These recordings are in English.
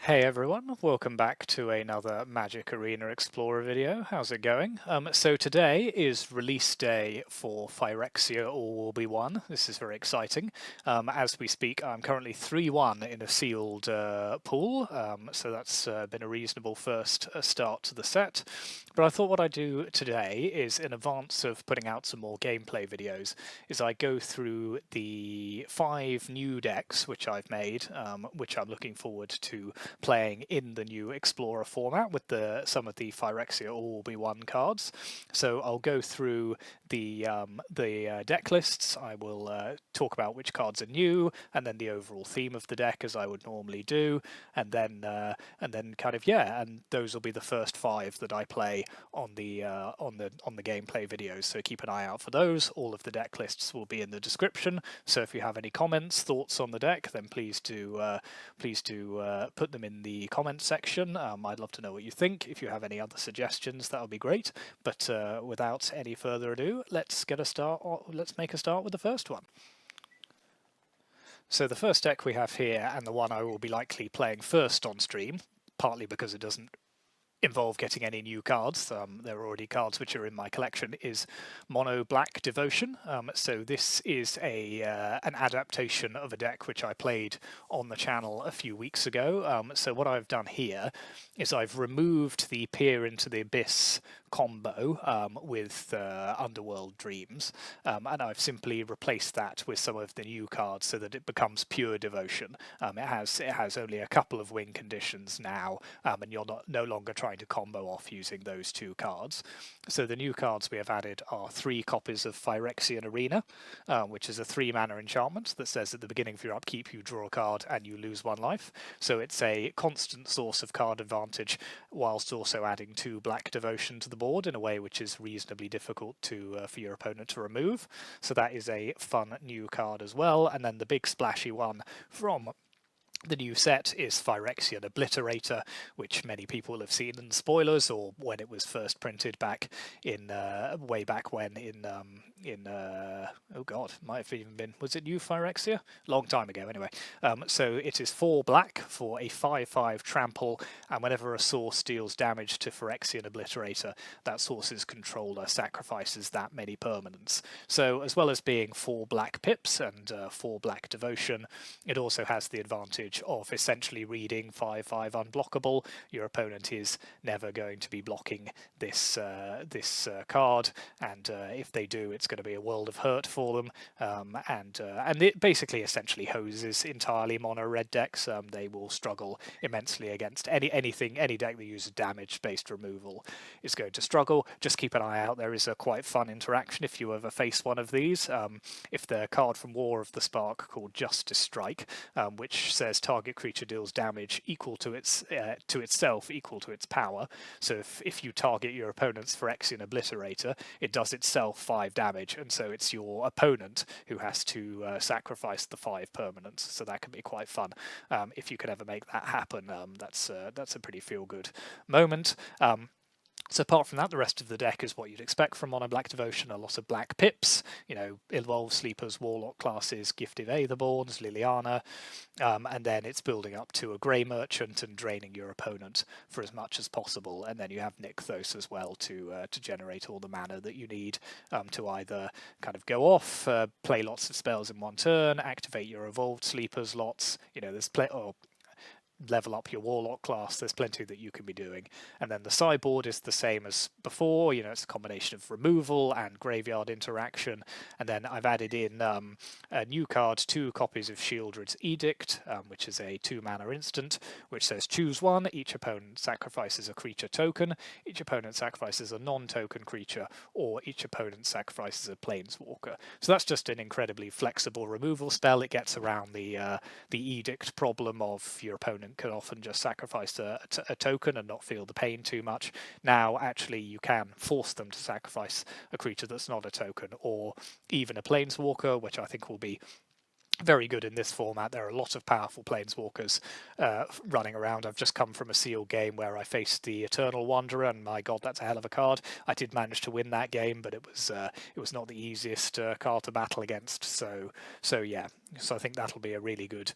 Hey everyone, welcome back to another Magic Arena Explorer video. How's it going? So today is release day for Phyrexia All Will Be One. This is very exciting. As we speak, I'm currently 3-1 in a sealed pool, so that's been a reasonable first start to the set. But I thought what I'd do today is, in advance of putting out some more gameplay videos, is I go through the 5 new decks which I've made, which I'm looking forward to playing in the new Explorer format with some of the Phyrexia All Will Be One cards. So I'll go through the deck lists. I will talk about which cards are new, and then the overall theme of the deck as I would normally do, and then and those will be the first 5 that I play on the gameplay videos. So keep an eye out for those. All of the deck lists will be in the description. So if you have any comments, thoughts on the deck, then please do put them in the comments section. I'd love to know what you think. If you have any other suggestions, that would be great. But without any further ado, let's make a start with the first one. So the first deck we have here, and the one I will be likely playing first on stream, partly because it doesn't involve getting any new cards, there are already cards which are in my collection, is Mono Black Devotion. So this is an adaptation of a deck which I played on the channel a few weeks ago. So what I've done here is I've removed the Peer into the Abyss combo with Underworld Dreams, and I've simply replaced that with some of the new cards so that it becomes pure devotion. It has only a couple of win conditions now, and you're no longer trying to combo off using those 2 cards. So the new cards we have added are 3 copies of Phyrexian Arena, which is a 3-mana enchantment that says at the beginning of your upkeep you draw a card and you lose 1 life. So it's a constant source of card advantage, whilst also adding 2 black devotion to the board in a way which is reasonably difficult for your opponent to remove. So that is a fun new card as well. And then the big splashy one from the new set is Phyrexian Obliterator, which many people have seen in spoilers or when it was first printed back in way back when oh god, might have even been, was it new Phyrexia? Long time ago anyway. So it is 4 black for a 5/5 trample, and whenever a source deals damage to Phyrexian Obliterator, that source's controller sacrifices that many permanents. So as well as being 4 black pips and 4 black devotion, it also has the advantage of essentially reading 5/5 unblockable. Your opponent is never going to be blocking this card, and if they do, it's going to be a world of hurt for them. And it basically essentially hoses entirely mono red decks. They will struggle immensely against any deck that uses damage-based removal is going to struggle. Just keep an eye out. There is a quite fun interaction if you ever face one of these. If the card from War of the Spark called Justice Strike, which says target creature deals damage equal to itself equal to its power. So if you target your opponent's Phyrexian Obliterator, it does itself 5 damage, and so it's your opponent who has to sacrifice the 5 permanents. So that can be quite fun. If you could ever make that happen, that's a pretty feel-good moment. So apart from that, the rest of the deck is what you'd expect from Mono Black Devotion. A lot of black pips, Evolved Sleepers, Warlock classes, Gifted Aetherborns, Liliana, and then it's building up to a Grey Merchant and draining your opponent for as much as possible. And then you have Nykthos as well to generate all the mana that you need to either kind of go off, play lots of spells in one turn, activate your Evolved Sleepers lots. There's level up your Warlock class. There's plenty that you can be doing. And then the sideboard is the same as before. It's a combination of removal and graveyard interaction. And then I've added in a new card, 2 copies of Shieldred's Edict, which is a 2-mana instant, which says choose one. Each opponent sacrifices a creature token. Each opponent sacrifices a non-token creature, or each opponent sacrifices a planeswalker. So that's just an incredibly flexible removal spell. It gets around the Edict problem of your opponent can often just sacrifice a token and not feel the pain too much. Now, actually, you can force them to sacrifice a creature that's not a token, or even a planeswalker, which I think will be very good in this format. There are a lot of powerful planeswalkers running around. I've just come from a sealed game where I faced the Eternal Wanderer, and my god, that's a hell of a card. I did manage to win that game, but it was not the easiest card to battle against. So yeah, so I think that'll be a really good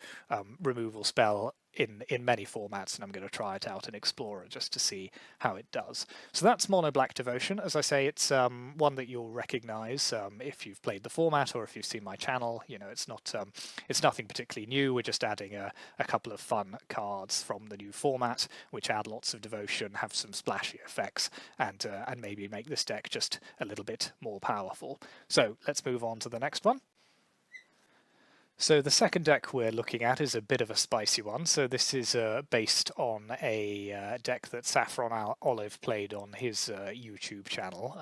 removal spell in many formats, and I'm going to try it out in Explorer just to see how it does. So that's Mono Black Devotion. As I say, it's one that you'll recognise if you've played the format or if you've seen my channel. You know, it's nothing particularly new. We're just adding a couple of fun cards from the new format, which add lots of devotion, have some splashy effects, and maybe make this deck just a little bit more powerful. So let's move on to the next one. So the second deck we're looking at is a bit of a spicy one. So this is based on a deck that Saffron Olive played on his YouTube channel,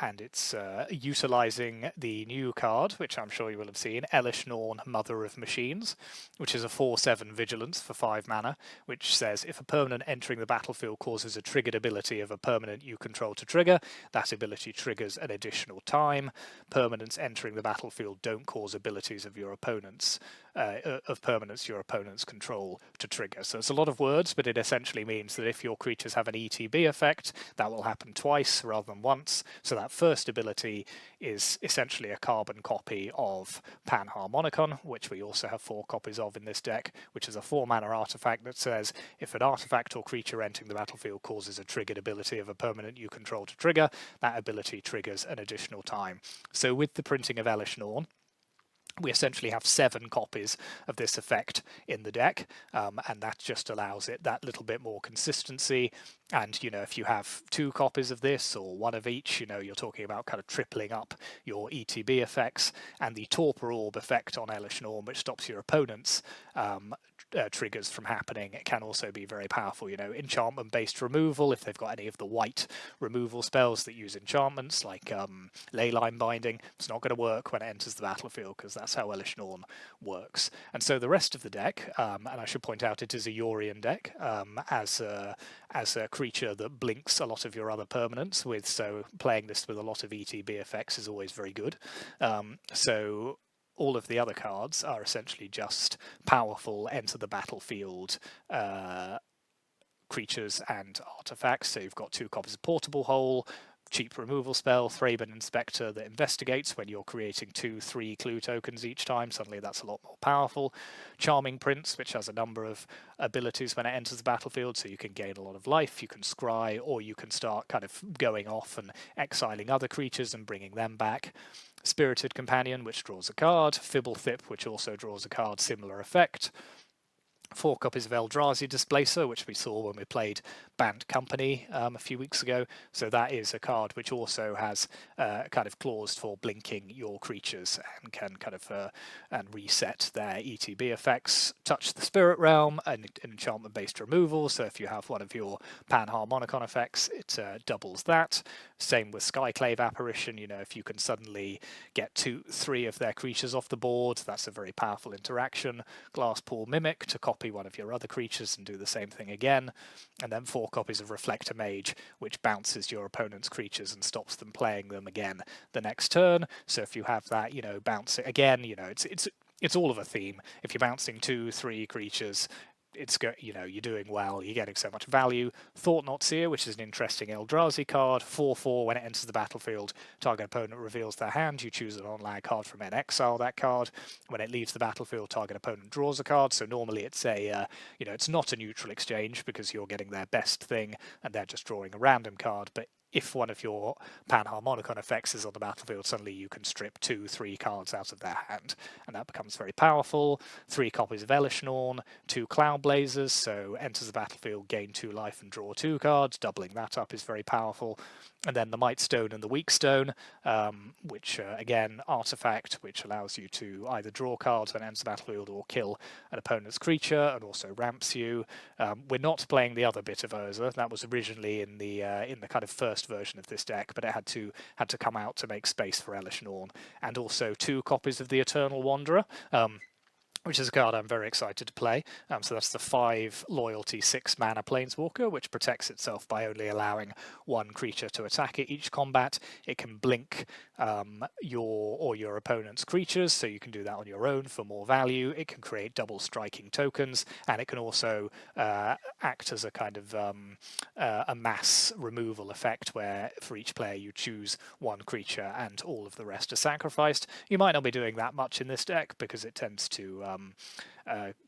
and it's utilising the new card, which I'm sure you will have seen, Elesh Norn, Mother of Machines, which is a 4/7 Vigilance for 5 mana, which says if a permanent entering the battlefield causes a triggered ability of a permanent you control to trigger, that ability triggers an additional time. Permanents entering the battlefield don't cause abilities of your opponents of permanents your opponents control to trigger. So it's a lot of words, but it essentially means that if your creatures have an ETB effect, that will happen twice rather than once. So that first ability is essentially a carbon copy of Parharmomicon, which we also have 4 copies of in this deck, which is a 4-mana artifact that says if an artifact or creature entering the battlefield causes a triggered ability of a permanent you control to trigger, that ability triggers an additional time. So with the printing of Elesh Norn, we essentially have 7 copies of this effect in the deck, and that just allows it that little bit more consistency. And, you know, if you have 2 copies of this or 1 of each, you know, you're talking about kind of tripling up your ETB effects. And the Torpor Orb effect on Elesh Norn, which stops your opponents' triggers from happening, it can also be very powerful. You know, enchantment-based removal, if they've got any of the white removal spells that use enchantments, like Leyline Binding, it's not going to work when it enters the battlefield, because that's how Elesh Norn works. And so the rest of the deck, and I should point out it is a Yorion deck, as a creature that blinks a lot of your other permanents with, so playing this with a lot of ETB effects is always very good. So all of the other cards are essentially just powerful enter the battlefield creatures and artifacts. So you've got 2 copies of Portable Hole, cheap removal spell, Thraben Inspector, that investigates when you're creating 2/3 clue tokens each time. Suddenly that's a lot more powerful. Charming Prince, which has a number of abilities when it enters the battlefield, so you can gain a lot of life, you can scry, or you can start kind of going off and exiling other creatures and bringing them back. Spirited Companion, which draws a card. Fibblethip, which also draws a card, similar effect. 4 copies of Eldrazi Displacer, which we saw when we played Band Company a few weeks ago. So that is a card which also has kind of clause for blinking your creatures and can kind of and reset their ETB effects. Touch the Spirit Realm, an enchantment-based removal. So if you have one of your Panharmonicon effects, it doubles that. Same with Skyclave Apparition. You know, if you can suddenly get 2-3 of their creatures off the board, that's a very powerful interaction. Glasspool Mimic to copy one of your other creatures and do the same thing again. And then 4 copies of Reflector Mage, which bounces your opponent's creatures and stops them playing them again the next turn. So if you have that, you know, bouncing again, you know, it's all of a theme. If you're bouncing 2-3 creatures, you know, you're doing well, you're getting so much value. Thought Not Seer, which is an interesting Eldrazi card, 4/4, when it enters the battlefield, target opponent reveals their hand, you choose an on-land card from it, exile that card. When it leaves the battlefield, target opponent draws a card. So normally it's a, you know, it's not a neutral exchange because you're getting their best thing and they're just drawing a random card, but if one of your Panharmonicon effects is on the battlefield, suddenly you can strip 2-3 cards out of their hand, and that becomes very powerful. 3 copies of Elesh Norn, 2 Cloud Blazers, so enters the battlefield, gain 2 life and draw 2 cards. Doubling that up is very powerful. And then the Might Stone and the Weak Stone, which again, artifact, which allows you to either draw cards when it enters the battlefield or kill an opponent's creature, and also ramps you. We're not playing the other bit of Urza. That was originally in the kind of first version of this deck, but it had to come out to make space for Elesh Norn, and also 2 copies of the Eternal Wanderer, which is a card I'm very excited to play. So that's the 5 loyalty 6 mana Planeswalker, which protects itself by only allowing 1 creature to attack it each combat. It can blink your opponent's creatures, so you can do that on your own for more value. It can create double striking tokens, and it can also act as a kind of a mass removal effect, where for each player you choose 1 creature and all of the rest are sacrificed. You might not be doing that much in this deck because it tends to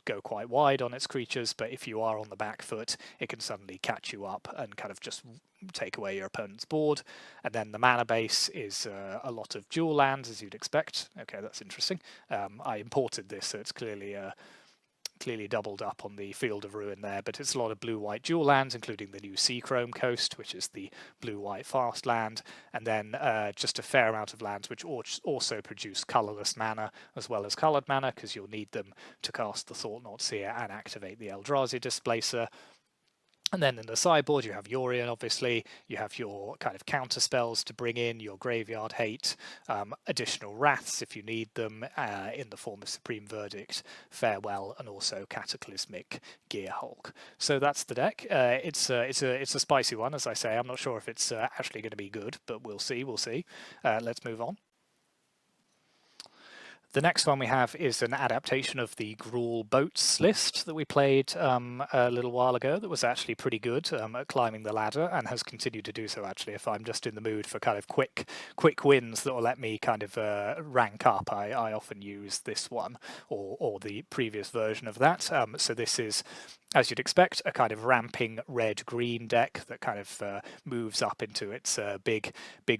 go quite wide on its creatures, but if you are on the back foot, it can suddenly catch you up and kind of just take away your opponent's board. And then the mana base is a lot of dual lands, as you'd expect. Okay, that's interesting. I imported this, so it's clearly doubled up on the Field of Ruin there, but it's a lot of blue-white dual lands, including the new Seachrome Coast, which is the blue-white fast land, and then just a fair amount of lands which also produce colourless mana as well as coloured mana, because you'll need them to cast the Thought-Knot Seer and activate the Eldrazi Displacer. And then in the sideboard, you have Yorion, obviously. You have your kind of counter spells to bring in, your Graveyard Hate, additional Wraths if you need them in the form of Supreme Verdict, Farewell, and also Cataclysmic Gearhulk. So that's the deck. It's a spicy one, as I say. I'm not sure if it's actually going to be good, but we'll see. Let's move on. The next one we have is an adaptation of the Gruul Boats list that we played a little while ago that was actually pretty good at climbing the ladder, and has continued to do so, actually. If I'm just in the mood for kind of quick wins that will let me kind of rank up, I often use this one or the previous version of that. So this is, as you'd expect, a kind of ramping red-green deck that kind of moves up into its big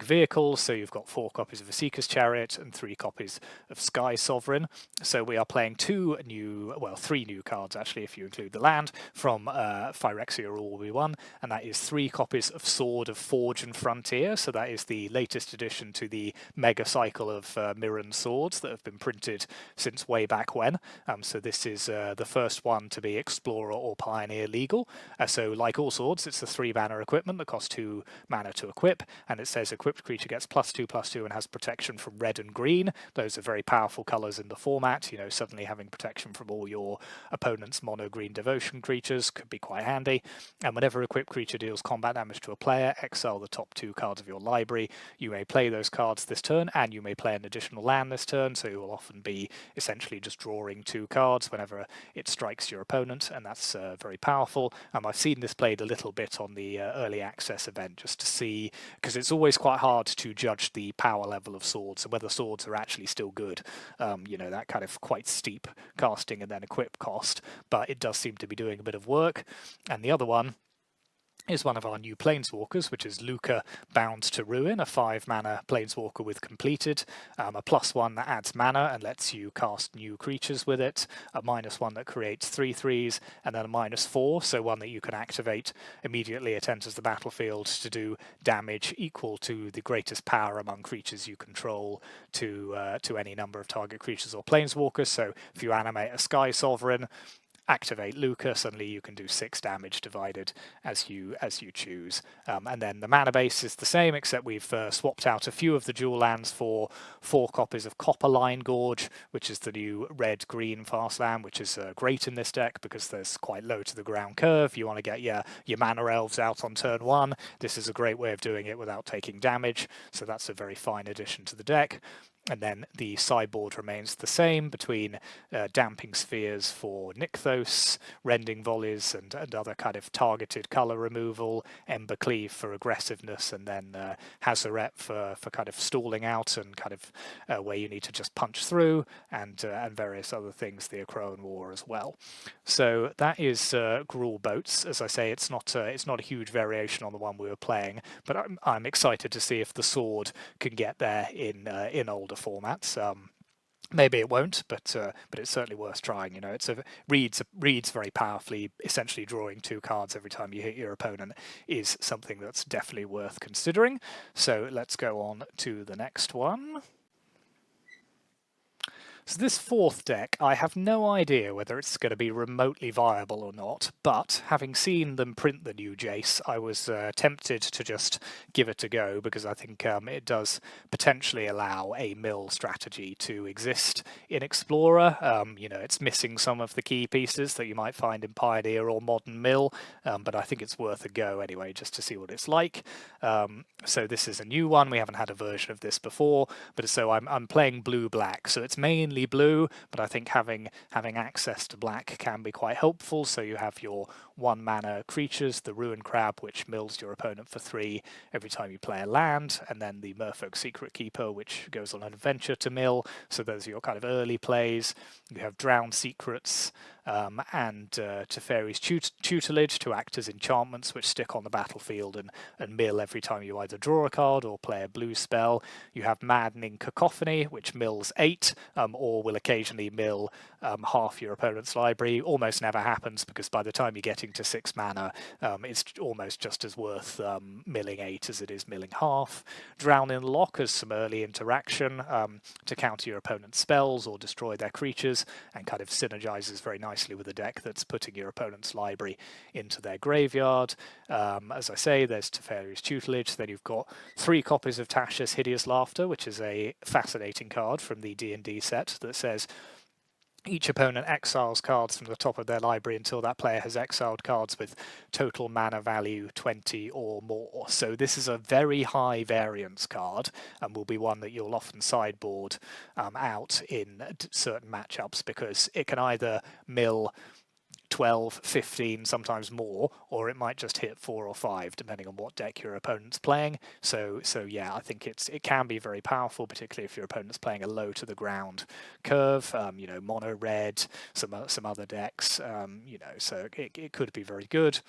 vehicles. So you've got 4 copies of a Seeker's Chariot and 3 copies of Sky Sovereign. So we are playing 3 new cards, actually, if you include the land, from Phyrexia Rule V1, and that is 3 copies of Sword of Forge and Frontier. So that is the latest addition to the mega cycle of Mirren swords that have been printed since way back when. So this is the first one to be Explorer or Pioneer legal. So like all swords, it's a 3-mana equipment that costs 2 mana to equip, and it says equipped creature gets +2/+2 and has protection from red and green. Those are very powerful colours in the format. You know, suddenly having protection from all your opponent's mono green devotion creatures could be quite handy. And whenever a equipped creature deals combat damage to a player, exile the top 2 cards of your library. You may play those cards this turn, and you may play an additional land this turn, so you will often be essentially just drawing 2 cards whenever it strikes your opponent, and that's very powerful. I've seen this played a little bit on the early access event, just to see, because it's always quite hard to judge the power level of swords and whether swords are actually still good. You know, that kind of quite steep casting and then equip cost, but it does seem to be doing a bit of work. And the other one is one of our new Planeswalkers, which is Luca Bound to Ruin, a 5-mana Planeswalker with Completed, a +1 that adds mana and lets you cast new creatures with it, a -1 that creates 3/3s, and then a -4, so one that you can activate immediately it enters the battlefield to do damage equal to the greatest power among creatures you control to any number of target creatures or Planeswalkers. So if you animate a Sky Sovereign, activate Luca, suddenly you can do 6 damage divided as you choose. And then the mana base is the same, except we've swapped out a few of the dual lands for 4 copies of Copperline Gorge, which is the new red-green fast land, which is great in this deck because there's quite low to the ground curve. You want to get your mana elves out on turn 1. This is a great way of doing it without taking damage, so that's a very fine addition to the deck. And then the sideboard remains the same between Damping Spheres for Nykthos, Rending Volleys and other kind of targeted colour removal, Ember Cleave for aggressiveness, and then Hazoret for kind of stalling out and kind of where you need to just punch through, and various other things, the Akroan War as well. So that is Gruul Boats. As I say, it's not a huge variation on the one we were playing, but I'm excited to see if the sword can get there in older formats. Maybe it won't, but it's certainly worth trying. You know, reads very powerfully. Essentially, drawing 2 cards every time you hit your opponent is something that's definitely worth considering. So let's go on to the next one. So this 4th deck, I have no idea whether it's going to be remotely viable or not, but having seen them print the new Jace, I was tempted to just give it a go, because I think it does potentially allow a mill strategy to exist in Explorer. You know, it's missing some of the key pieces that you might find in Pioneer or Modern Mill, but I think it's worth a go anyway, just to see what it's like. So this is a new one. We haven't had a version of this before, but so I'm playing blue-black, so it's mainly only blue, but I think having access to black can be quite helpful. So you have your 1-mana creatures, the Ruin Crab, which mills your opponent for 3 every time you play a land, and then the Merfolk Secret Keeper, which goes on an adventure to mill. So those are your kind of early plays. You have Drowned Secrets, and Teferi's Tutelage to act as enchantments which stick on the battlefield and mill every time you either draw a card or play a blue spell. You have Maddening Cacophony, which mills 8, or will occasionally mill half your opponent's library. Almost never happens, because by the time you're getting to 6 mana, it's almost just as worth milling 8 as it is milling half. Drowning Lock as some early interaction to counter your opponent's spells or destroy their creatures, and kind of synergizes very nicely with a deck that's putting your opponent's library into their graveyard. As I say, there's Teferi's Tutelage. Then you've got 3 copies of Tasha's Hideous Laughter, which is a fascinating card from the D&D set that says each opponent exiles cards from the top of their library until that player has exiled cards with total mana value 20 or more. So this is a very high variance card, and will be one that you'll often sideboard out in certain matchups, because it can either mill 12, 15, sometimes more, or it might just hit 4 or 5 depending on what deck your opponent's playing. So yeah, I think it can be very powerful, particularly if your opponent's playing a low to the ground curve, mono red, some other decks, so it could be very good.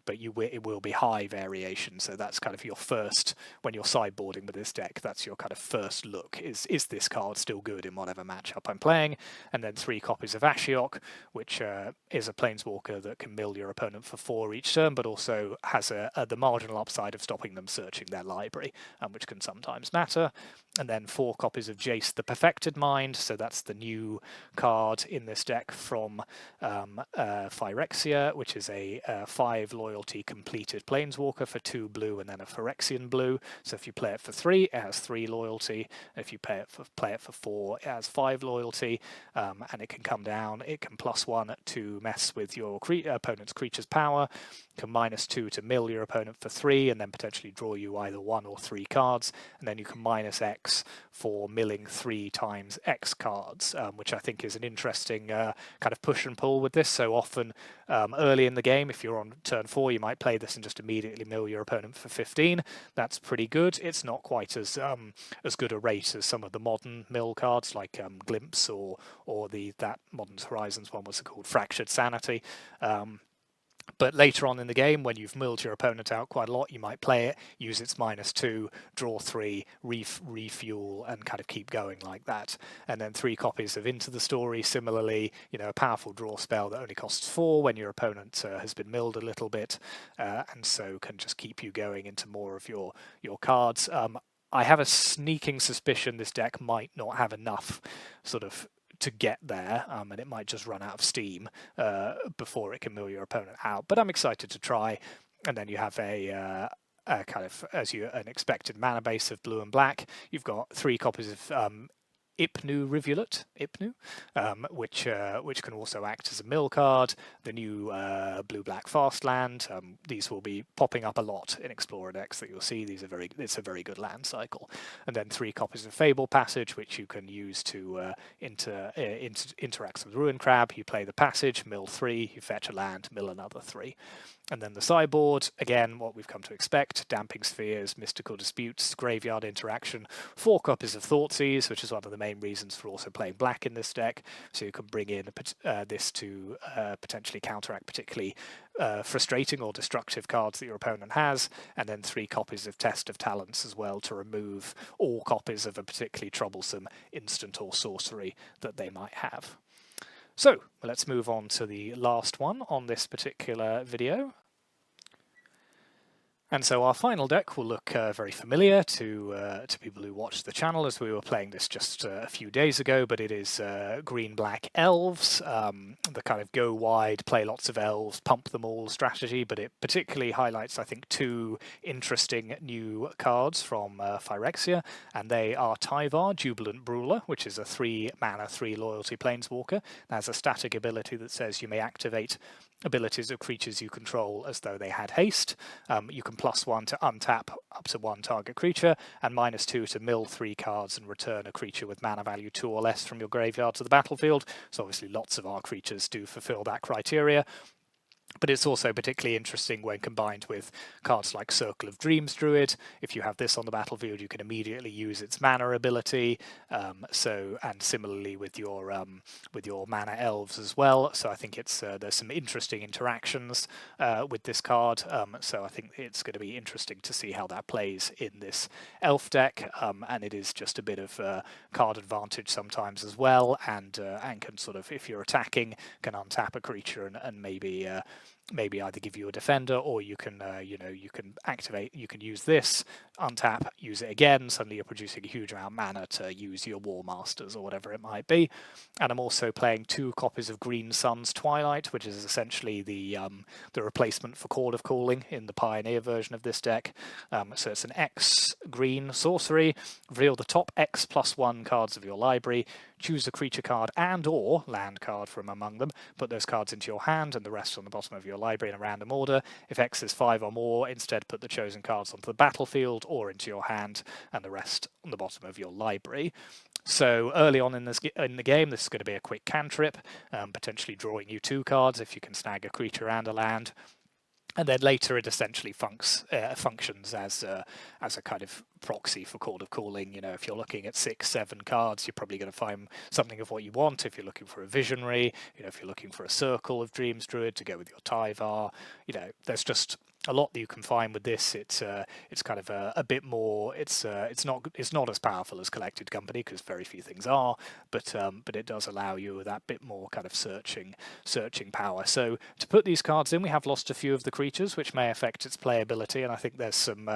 But it will be high variation, so that's kind of your first, when you're sideboarding with this deck, that's your kind of first look, is this card still good in whatever matchup I'm playing? And then 3 copies of Ashiok, which is a planeswalker that can mill your opponent for 4 each turn, but also has the marginal upside of stopping them searching their library, which can sometimes matter. And then 4 copies of Jace the Perfected Mind, so that's the new card in this deck from Phyrexia, which is a 5 loyalty completed planeswalker for 2 blue and then a Phyrexian blue. So if you play it for 3, it has 3 loyalty. If you play it for 4, it has 5 loyalty, and it can come down. It can +1 to mess with your opponent's creature's power, can -2 to mill your opponent for 3, and then potentially draw you either 1 or 3 cards, and then you can -X for milling 3 times X cards, which I think is an interesting kind of push and pull with this. So often early in the game, if you're on turn 4, you might play this and just immediately mill your opponent for 15. That's pretty good. It's not quite as good a rate as some of the modern mill cards like Glimpse or that Modern Horizons one, was called Fractured Sanity. But later on in the game, when you've milled your opponent out quite a lot, you might play it, use its -2, draw 3, refuel, and kind of keep going like that. And then 3 copies of Into the Story, similarly, a powerful draw spell that only costs 4 when your opponent has been milled a little bit, and so can just keep you going into more of your cards. I have a sneaking suspicion this deck might not have enough sort of to get there, and it might just run out of steam before it can mill your opponent out. But I'm excited to try. And then you have a kind of, an expected mana base of blue and black. You've got 3 copies of Ipnu Rivulet, which can also act as a mill card. The new blue-black fast land. These will be popping up a lot in Explorer decks that you'll see. It's a very good land cycle. And then 3 copies of Fable Passage, which you can use to interact with Ruin Crab. You play the passage, mill 3, you fetch a land, mill another 3. And then the sideboard, again, what we've come to expect: Damping Spheres, Mystical Disputes, Graveyard Interaction, 4 copies of Thoughtseize, which is one of the main reasons for also playing black in this deck. So you can bring in this to potentially counteract particularly frustrating or destructive cards that your opponent has, and then 3 copies of Test of Talents as well to remove all copies of a particularly troublesome instant or sorcery that they might have. So let's move on to the last one on this particular video. And so our final deck will look very familiar to people who watched the channel, as we were playing this just a few days ago, but it is green-black Elves, the kind of go wide, play lots of Elves, pump them all strategy, but it particularly highlights, I think, 2 interesting new cards from Phyrexia, and they are Tyvar, Jubilant Brawler, which is a 3-mana, 3 loyalty planeswalker. It has a static ability that says you may activate abilities of creatures you control as though they had haste. You can +1 to untap up to 1 target creature, and -2 to mill 3 cards and return a creature with mana value 2 or less from your graveyard to the battlefield. So obviously lots of our creatures do fulfill that criteria. But it's also particularly interesting when combined with cards like Circle of Dreams Druid. If you have this on the battlefield, you can immediately use its mana ability. And similarly with your mana elves as well. So I think it's there's some interesting interactions with this card. So I think it's going to be interesting to see how that plays in this elf deck. And it is just a bit of card advantage sometimes as well, and can sort of, if you're attacking, can untap a creature and maybe either give you a defender, or you can you can activate, you can use this, untap, use it again, suddenly you're producing a huge amount of mana to use your War Masters or whatever it might be. And I'm also playing 2 copies of Green Sun's Twilight, which is essentially the replacement for Call of Calling in the Pioneer version of this deck. So it's an X green sorcery, reveal the top X +1 cards of your library, choose a creature card and or land card from among them, put those cards into your hand and the rest on the bottom of your library in a random order. If X is 5 or more, instead put the chosen cards onto the battlefield or into your hand and the rest on the bottom of your library. So early on in the game, this is going to be a quick cantrip, potentially drawing you 2 cards if you can snag a creature and a land. And then later it essentially functions as a kind of proxy for Call of Calling. You know, if you're looking at 6, 7 cards, you're probably going to find something of what you want. If you're looking for a Visionary, you know, if you're looking for a Circle of Dreams Druid to go with your Tyvar, you know, there's just a lot that you can find with this. It's kind of a bit more. It's not as powerful as Collected Company, because very few things are, but it does allow you that bit more kind of searching power. So to put these cards in, we have lost a few of the creatures, which may affect its playability, and I think there's some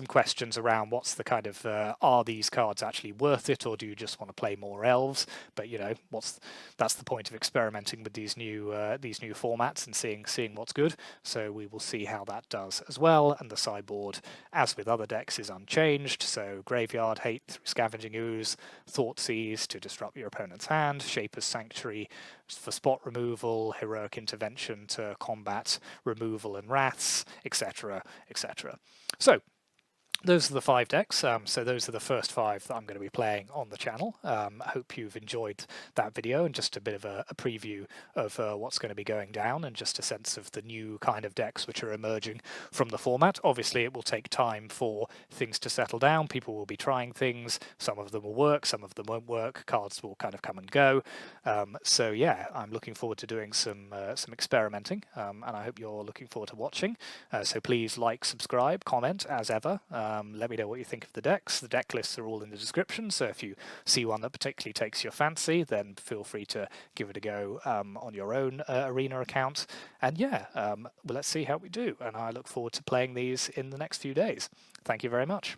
questions around what's the kind of are these cards actually worth it, or do you just want to play more elves? But you know, that's the point of experimenting with these new formats and seeing what's good. So we will see how that does as well. And the sideboard, as with other decks, is unchanged. So Graveyard Hate through Scavenging Ooze, Thoughtseize to disrupt your opponent's hand, Shaper's Sanctuary for spot removal, Heroic Intervention to combat removal and wraths, etc., etc. So those are the 5 decks. So those are the first 5 that I'm going to be playing on the channel. I hope you've enjoyed that video and just a bit of a preview of what's going to be going down, and just a sense of the new kind of decks which are emerging from the format. Obviously it will take time for things to settle down. People will be trying things. Some of them will work, some of them won't work. Cards will kind of come and go. So yeah, I'm looking forward to doing some experimenting, and I hope you're looking forward to watching. So please like, subscribe, comment as ever. Let me know what you think of the decks. The deck lists are all in the description, so if you see one that particularly takes your fancy, then feel free to give it a go on your own Arena account. And yeah, well, let's see how we do, and I look forward to playing these in the next few days. Thank you very much.